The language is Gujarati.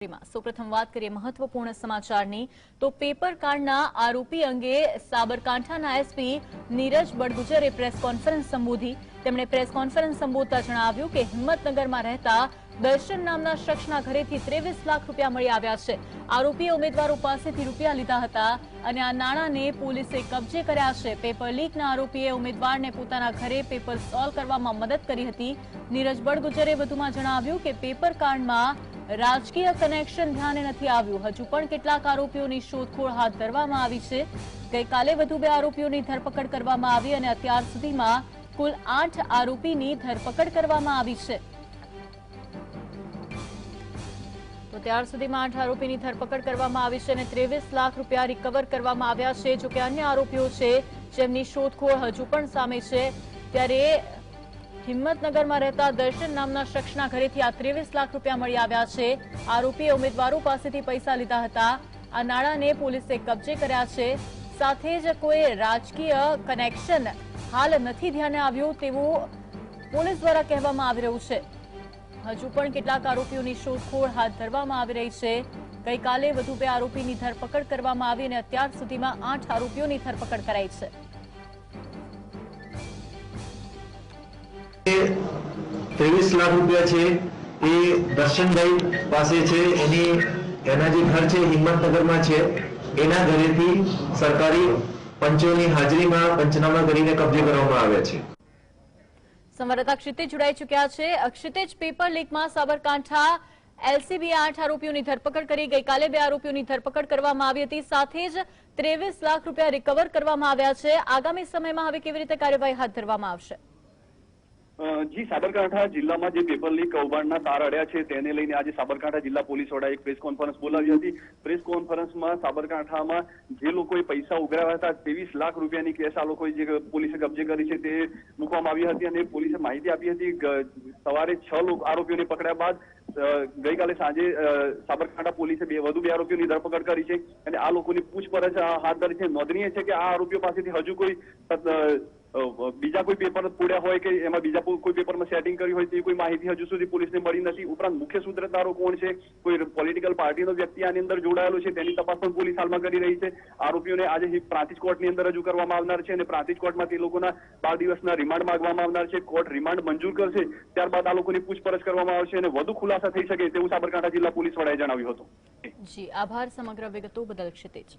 સૌપ્રથમ વાત કરીએ મહત્વપૂર્ણ સમાચારની તો પેપર કાંડના આરોપી અંગે સાબરકાંઠાના એસપી નીરજ બડગુજરે પ્રેસ કોન્ફરન્સ સંબોધી। તેમણે પ્રેસ કોન્ફરન્સ સંબોધતા જણાવ્યું કે હિંમતનગરમાં રહેતા દર્શન નામના શખ્સના ઘરેથી 23 લાખ રૂપિયા મળી આવ્યા છે। આરોપીએ ઉમેદવારો પાસેથી રૂપિયા લીધા હતા અને આ નાણાંને પોલીસે કબજે કર્યા છે। પેપર લીકના આરોપીએ ઉમેદવારને પોતાના ઘરે પેપર સોલ્વ કરવામાં મદદ કરી હતી। નીરજ બડગુજરે વધુમાં જણાવ્યું કે પેપર કાંડમાં રાજકીય કનેક્શન ધ્યાને નથી આવ્યું। હજુ પણ કેટલાક આરોપીઓની શોધખોળ હાથ ધરવામાં આવી છે। ગઈકાલે વધુ 2 આરોપીઓની ધરપકડ કરવામાં આવી અને અત્યાર સુધીમાં કુલ 8 આરોપીની ધરપકડ કરવામાં આવી છે। તો ત્યાર સુધીમાં 8 આરોપીની ધરપકડ કરવામાં આવી છે અને 23 લાખ રૂપિયા રિકવર કરવામાં આવ્યા છે। જો કે અન્ય આરોપીઓ છે જેમની શોધખોળ હજુ પણ સામે છે। ત્યારે હિંમતનગરમાં રહેતા દર્શન નામના શખ્સના ઘરેથી આ 23 લાખ રૂપિયા મળી આવ્યા છે। આરોપીએ ઉમેદવારો પાસેથી પૈસા લીધા હતા। આ નાણાંને પોલીસે કબજે કર્યા છે। સાથે જ કોઈ રાજકીય કનેક્શન હાલ નથી ધ્યાને આવ્યું તેવું પોલીસ દ્વારા કહેવામાં આવી રહ્યું છે। હજુ પણ કેટલાક આરોપીઓની શોધખોળ હાથ ધરવામાં આવી રહી છે। ગઈકાલે વધુ 2 આરોપીની ધરપકડ કરવામાં આવી અને અત્યાર સુધીમાં 8 આરોપીઓની ધરપકડ કરાઈ છે। 23 लाख रुपया है ये दर्शन भाई पास एना जे घर है हिम्मतनगर में है एना घरेथी सरकारी पंचोनी हाजरी में पंचनामा करीने कब्जे करवामां आव्या छे। संवाददाता क्षितिज जोड़ाई चुक्या छे। क्षितिज, पेपर लीक में साबरकांठा एलसीबीए 8 आरोपीओनी धरपकड़ करी। गईकाले 2 आरोपीओनी धरपकड़ करवामां आवी हती। साथे ज 23 लाख रूपिया रिकवर करवामां आव्या छे। आगामी समयमां हवे केवी रीते कार्यवाही हाथ धरवामां आवशे? जी, साबरकांठा जिल्ला में जो पेपर लीक कौभांडना तार अड्या है तेने लईने आज साबरकांठा जिला पुलिस वडाए एक प्रेस कॉन्फरन्स बोलावी हती। प्रेस कॉन्फरन्स में साबरकांठा में जे लोकोए पैसा उघराव्या हता 23 लाख रूपियानी केस आ लोकोए जे पोलीसे कब्जे करी छे ते मूकवामां आवी हती अने पोलीसे माहिती आपी हती। सवारे 6 आरोपीओने पकड्या बाद गईकाले सांजे साबरकांठा पुलिसे વધુ 2 आरोपीओनी धरपकड़ करी छे अने आ लोकोनी पूछपरछ हाथ धरी छे। नोंधनीय छे के आ आरोपीओ पासेथी हजू कोई बीजा कोई पेपर पूड्या होय के एमां बीजा कोई पेपर में सेटिंग करी होय तेवी कोई माहिती हजू सुधी पुलिसने मळी नथी। उपरांत मुख्य सूत्रधारो कोण छे, कोई पॉलिटिकल पार्टीनो व्यक्ति आनी अंदर जोडाયેલો છે તેની તપાસ પણ પોલીસ હાલમાં કરી રહી છે। આરોપીઓને આજે પ્રાંતિજ કોર્ટની અંદર રજૂ કરવામાં આવનાર છે અને પ્રાંતિજ કોર્ટમાં તે લોકોના 12 દિવસના રિમાન્ડ માંગવામાં આવનાર છે। કોર્ટ રિમાન્ડ મંજૂર કરશે ત્યારબાદ આ લોકોની પૂછપરછ કરવામાં આવશે અને વધુ ખુલાસા થઈ શકે તેવું સાબરકાંઠા જિલ્લા પોલીસ વડાએ જણાવ્યું હતું। જી, આભાર સમગ્ર વિગતો બદલ क्षितिज।